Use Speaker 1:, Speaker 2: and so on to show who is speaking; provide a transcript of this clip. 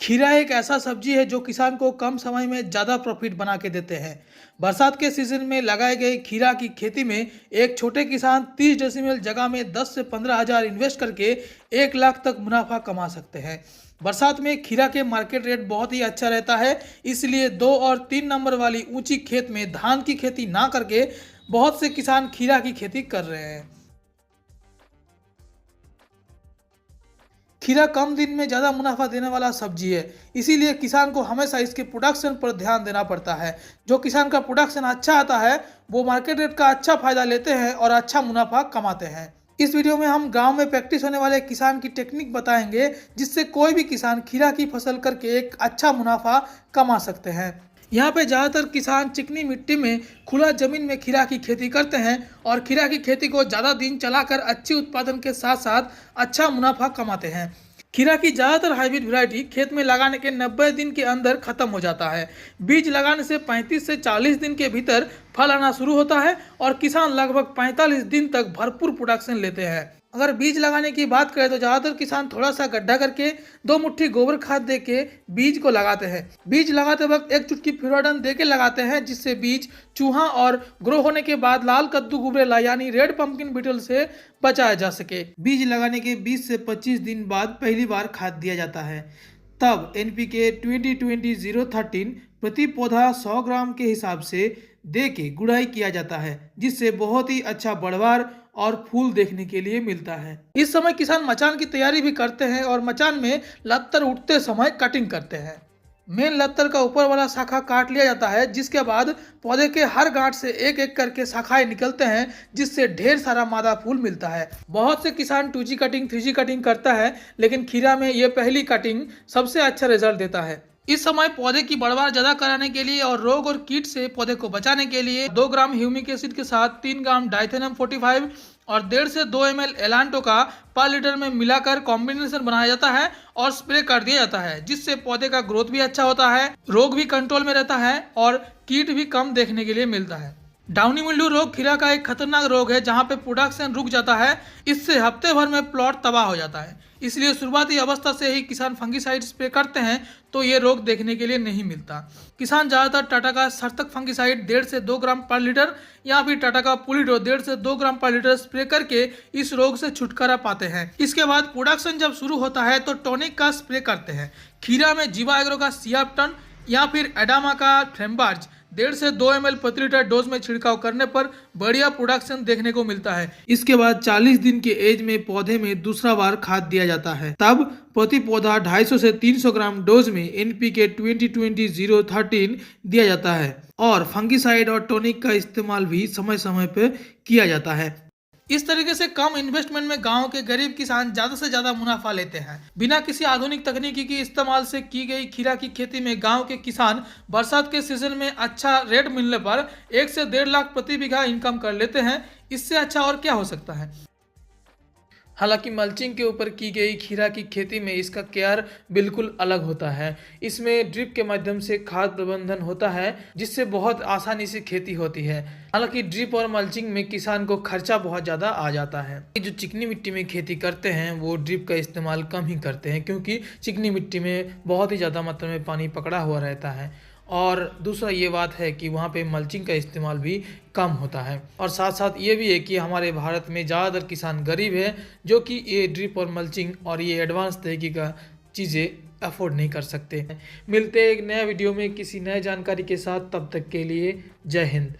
Speaker 1: खीरा एक ऐसा सब्जी है जो किसान को कम समय में ज़्यादा प्रॉफिट बना के देते हैं। बरसात के सीजन में लगाए गए खीरा की खेती में एक छोटे किसान 30 डेसिमल जगह में 10 से 15 हज़ार इन्वेस्ट करके 1 लाख तक मुनाफा कमा सकते हैं। बरसात में खीरा के मार्केट रेट बहुत ही अच्छा रहता है, इसलिए 2 और 3 नंबर वाली ऊंची खेत में धान की खेती ना करके बहुत से किसान खीरा की खेती कर रहे हैं। खीरा कम दिन में ज़्यादा मुनाफा देने वाला सब्जी है, इसीलिए किसान को हमेशा इसके प्रोडक्शन पर ध्यान देना पड़ता है। जो किसान का प्रोडक्शन अच्छा आता है वो मार्केट रेट का अच्छा फायदा लेते हैं और अच्छा मुनाफा कमाते हैं। इस वीडियो में हम गांव में प्रैक्टिस होने वाले किसान की टेक्निक बताएंगे, जिससे कोई भी किसान खीरा की फसल करके एक अच्छा मुनाफा कमा सकते हैं। यहाँ पे ज़्यादातर किसान चिकनी मिट्टी में खुला जमीन में खीरा की खेती करते हैं और खीरा की खेती को ज़्यादा दिन चलाकर अच्छी उत्पादन के साथ साथ अच्छा मुनाफा कमाते हैं। खीरा की ज़्यादातर हाइब्रिड वैरायटी खेत में लगाने के 90 दिन के अंदर खत्म हो जाता है। बीज लगाने से 35 से 40 दिन के भीतर फल आना शुरू होता है और किसान लगभग 45 दिन तक भरपूर प्रोडक्शन लेते हैं। अगर बीज लगाने की बात करें तो ज़्यादातर किसान थोड़ा सा गड्ढा करके 2 मुट्ठी गोबर खाद दे के बीज को लगाते हैं। बीज लगाते वक्त 1 चुटकी फिरोडन दे के लगाते हैं, जिससे बीज चूहा और ग्रो होने के बाद लाल कद्दू गुबरेला यानी रेड पंपकिन बीटल से बचाया जा सके। बीज लगाने के 20 से 25 दिन बाद पहली बार खाद दिया जाता है। तब NPK 20-20-013 प्रति पौधा 100 ग्राम के हिसाब से दे के गुड़ाई किया जाता है, जिससे बहुत ही अच्छा बढ़वार और फूल देखने के लिए मिलता है। इस समय किसान मचान की तैयारी भी करते हैं और मचान में लत्तर उठते समय कटिंग करते हैं। मेन लत्तर का ऊपर वाला शाखा काट लिया जाता है, जिसके बाद पौधे के हर गांठ से एक एक करके शाखाएं निकलते हैं, जिससे ढेर सारा मादा फूल मिलता है। बहुत से किसान 2G कटिंग 3G कटिंग करता है, लेकिन खीरा में ये पहली कटिंग सबसे अच्छा रिजल्ट देता है। इस समय पौधे की बढ़वार ज्यादा कराने के लिए और रोग और कीट से पौधे को बचाने के लिए 2 ग्राम ह्यूमिक एसिड के साथ 3 ग्राम डाइथेनम 45 और 1.5 से 2 ml एलांटो का पर लीटर में मिलाकर कॉम्बिनेशन बनाया जाता है और स्प्रे कर दिया जाता है, जिससे पौधे का ग्रोथ भी अच्छा होता है, रोग भी कंट्रोल में रहता है और कीट भी कम देखने के लिए मिलता है। डाउनी मिल्ड्यू रोग खीरा का एक खतरनाक रोग है, जहां पे प्रोडक्शन रुक जाता है। इससे हफ्ते भर में प्लॉट तबाह हो जाता है, इसलिए शुरुआती अवस्था से ही किसान फंगिसाइड स्प्रे करते हैं तो ये रोग देखने के लिए नहीं मिलता। किसान ज़्यादातर टाटा का सरतक फंगिसाइड 1.5 से 2 ग्राम पर लीटर या फिर टाटा का पुलिडो 1.5 से 2 ग्राम पर लीटर स्प्रे करके इस रोग से छुटकारा पाते हैं। इसके बाद प्रोडक्शन जब शुरू होता है तो टॉनिक का स्प्रे करते हैं। खीरा में जीवा एग्रो का सियाप्टन या फिर एडामा का फ्रेम्बार्ज 1.5 से 2 ml प्रति लीटर डोज में छिड़काव करने पर बढ़िया प्रोडक्शन देखने को मिलता है। इसके बाद 40 दिन के एज में पौधे में दूसरा बार खाद दिया जाता है। तब प्रति पौधा 250 से 300 ग्राम डोज में NPK 20-20-013 दिया जाता है और फंगिसाइड और टॉनिक का इस्तेमाल भी समय समय पर किया जाता है। इस तरीके से कम इन्वेस्टमेंट में गांव के गरीब किसान ज्यादा से ज्यादा मुनाफा लेते हैं। बिना किसी आधुनिक तकनीकी के इस्तेमाल से की गई खीरा की खेती में गांव के किसान बरसात के सीजन में अच्छा रेट मिलने पर 1 से 1.5 लाख प्रति बीघा इनकम कर लेते हैं। इससे अच्छा और क्या हो सकता है। हालांकि मल्चिंग के ऊपर की गई खीरा की खेती में इसका केयर बिल्कुल अलग होता है। इसमें ड्रिप के माध्यम से खाद प्रबंधन होता है, जिससे बहुत आसानी से खेती होती है। हालांकि ड्रिप और मल्चिंग में किसान को खर्चा बहुत ज़्यादा आ जाता है। जो चिकनी मिट्टी में खेती करते हैं वो ड्रिप का इस्तेमाल कम ही करते हैं, क्योंकि चिकनी मिट्टी में बहुत ही ज़्यादा मात्रा में पानी पकड़ा हुआ रहता है। और दूसरा ये बात है कि वहाँ पे मल्चिंग का इस्तेमाल भी कम होता है। और साथ साथ ये भी है कि हमारे भारत में ज़्यादातर किसान गरीब है, जो कि ये ड्रिप और मल्चिंग और ये एडवांस तरीके का चीज़ें अफोर्ड नहीं कर सकते। मिलते हैं एक नया वीडियो में किसी नए जानकारी के साथ, तब तक के लिए जय हिंद।